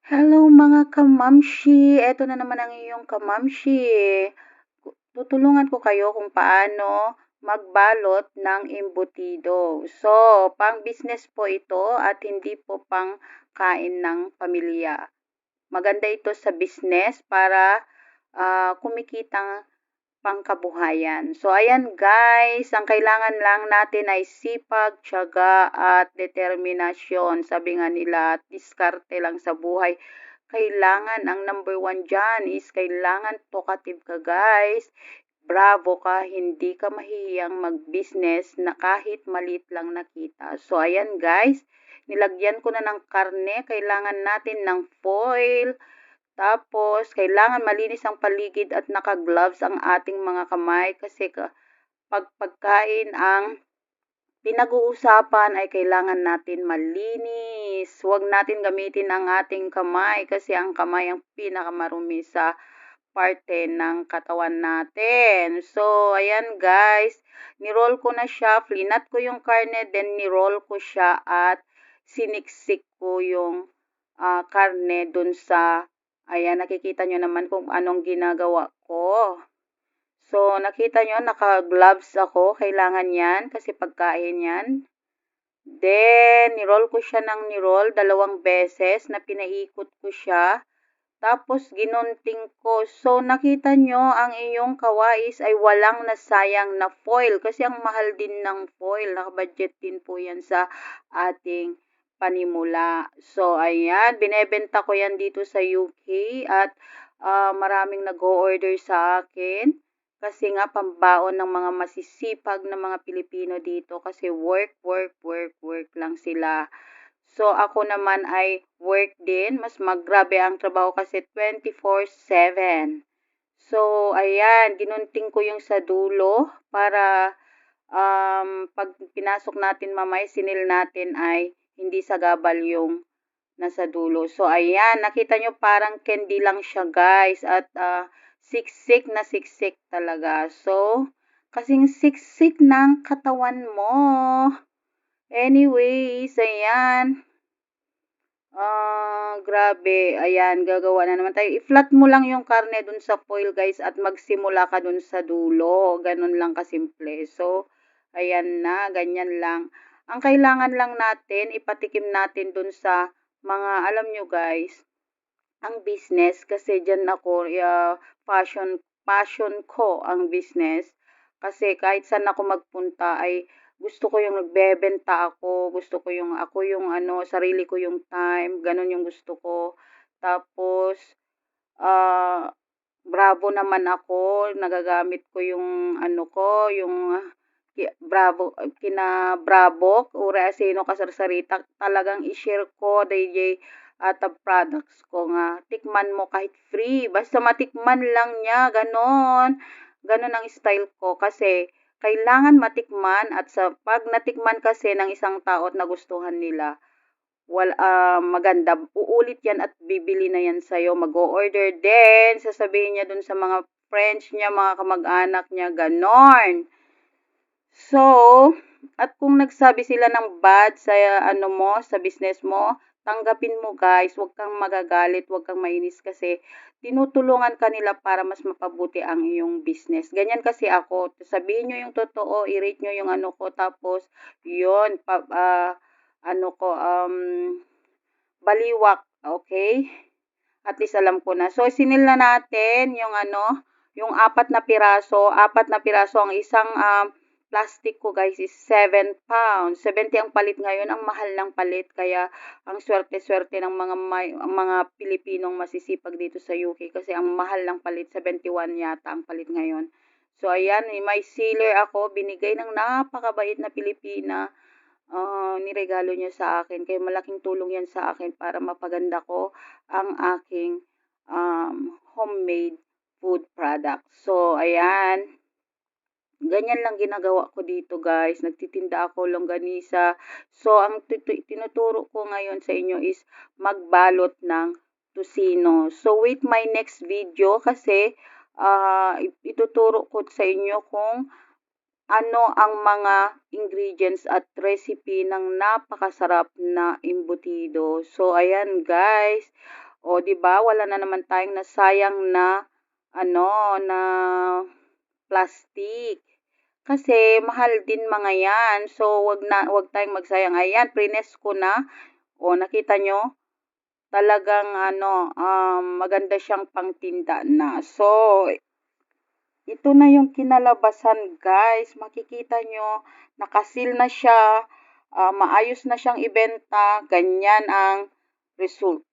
Hello mga kamamshi! Eto na naman ang iyong kamamshi. Tutulungan ko kayo kung paano magbalot ng embutido. So, pang-business po ito at hindi po pang-kain ng pamilya. Maganda ito sa business para kumikitang pangkabuhayan. So, ayan guys, ang kailangan lang natin ay sipag, tiyaga, at determinasyon. Sabi nga nila, diskarte lang sa buhay. Kailangan, ang number one dyan is kailangan talkative ka guys. Bravo ka, hindi ka mahihiyang mag-business na kahit maliit lang nakita. So, ayan guys, nilagyan ko na ng karne. Kailangan natin ng foil. Tapos, kailangan malinis ang paligid at naka-gloves ang ating mga kamay kasi pag pagkain ang pinag-uusapan ay kailangan natin malinis. Huwag natin gamitin ang ating kamay kasi ang kamay ang pinakamarumi sa parte ng katawan natin. So, ayan guys, niroll ko na siya, flinat ko yung karne, then niroll ko siya at siniksik ko yung karne dun sa, ayan, nakikita nyo naman kung anong ginagawa ko. So, nakita nyo, naka-gloves ako. Kailangan yan kasi pagkain yan. Then, niroll ko siya ng niroll 2 beses na pinaikot ko siya. Tapos, ginunting ko. So, nakita nyo, ang iyong kawais ay walang nasayang na foil. Kasi ang mahal din ng foil. Nakabudget din po yan sa ating panimula. So, ayan. Binebenta ko yan dito sa UK. At maraming nag-o-order sa akin. Kasi nga, pambaon ng mga masisipag na mga Pilipino dito. Kasi work lang sila. So, ako naman ay work din. Mas maggrabe ang trabaho kasi 24/7. So, ayan, ginunting ko yung sa dulo para pag pinasok natin mamay, sinil natin ay hindi sagabal yung nasa dulo. So, ayan, nakita nyo parang candy lang siya guys at siksik na siksik talaga. So, kasing siksik ng katawan mo. Anyways, ayan. Grabe. Ayan, gagawa na naman tayo. I-flat mo lang yung karne dun sa foil, guys, at magsimula ka dun sa dulo. Ganun lang kasimple. So, ayan na, ganyan lang. Ang kailangan lang natin, ipatikim natin dun sa mga, alam nyo, guys, ang business, kasi dyan ako, passion ko ang business. Kasi kahit saan ako magpunta ay gusto ko yung nagbebenta gusto ko yung ako yung sarili ko yung time, ganun yung gusto ko. Tapos, bravo naman ako, nagagamit ko yung yung bravo, kina-bravo, ura sino kasarsarita, talagang i-share ko, DJ, at products ko nga. Tikman mo kahit free, basta matikman lang niya, ganon. Ganon ang style ko kasi kailangan matikman at sa pag natikman kasi ng isang tao at nagustuhan nila, maganda, uulit yan at bibili na yan sa'yo, mag-o-order din, sasabihin niya dun sa mga friends niya, mga kamag-anak niya, ganon. So, at kung nagsabi sila ng bad sa sa business mo, tanggapin mo guys, huwag kang magagalit, huwag kang mainis kasi tinutulungan ka nila para mas mapabuti ang iyong business. Ganyan kasi ako, sabihin nyo yung totoo, i-rate nyo yung ko, tapos yun, baliwak, okay? At least alam ko na. So, sinil na natin yung yung 4 na piraso ang isang plastic ko guys is 7 pounds. 70 ang palit ngayon, ang mahal ng palit. Kaya ang swerte-swerte ng mga Pilipinong masisipag dito sa UK kasi ang mahal ng palit, 71 yata ang palit ngayon. So ayan, may sealer ako, binigay ng napakabait na Pilipina. Niregalo niya sa akin. Kaya malaking tulong yan sa akin para mapaganda ko ang aking homemade food product. So ayan. Ganyan lang ginagawa ko dito guys. Nagtitinda ako longganisa. So, ang tinuturo ko ngayon sa inyo is magbalot ng tusino. So, wait my next video kasi ituturo ko sa inyo kung ano ang mga ingredients at recipe ng napakasarap na embutido. So, ayan guys. O, 'di ba? Wala na naman tayong nasayang na na plastic. Kasi mahal din mga 'yan. So, wag tayong magsayang. Ayan, prines ko na. O, nakita nyo? Talagang maganda siyang pangtinda na. So, ito na yung kinalabasan, guys. Makikita nyo, nakasil na siya, maayos na siyang ibenta, ganyan ang result.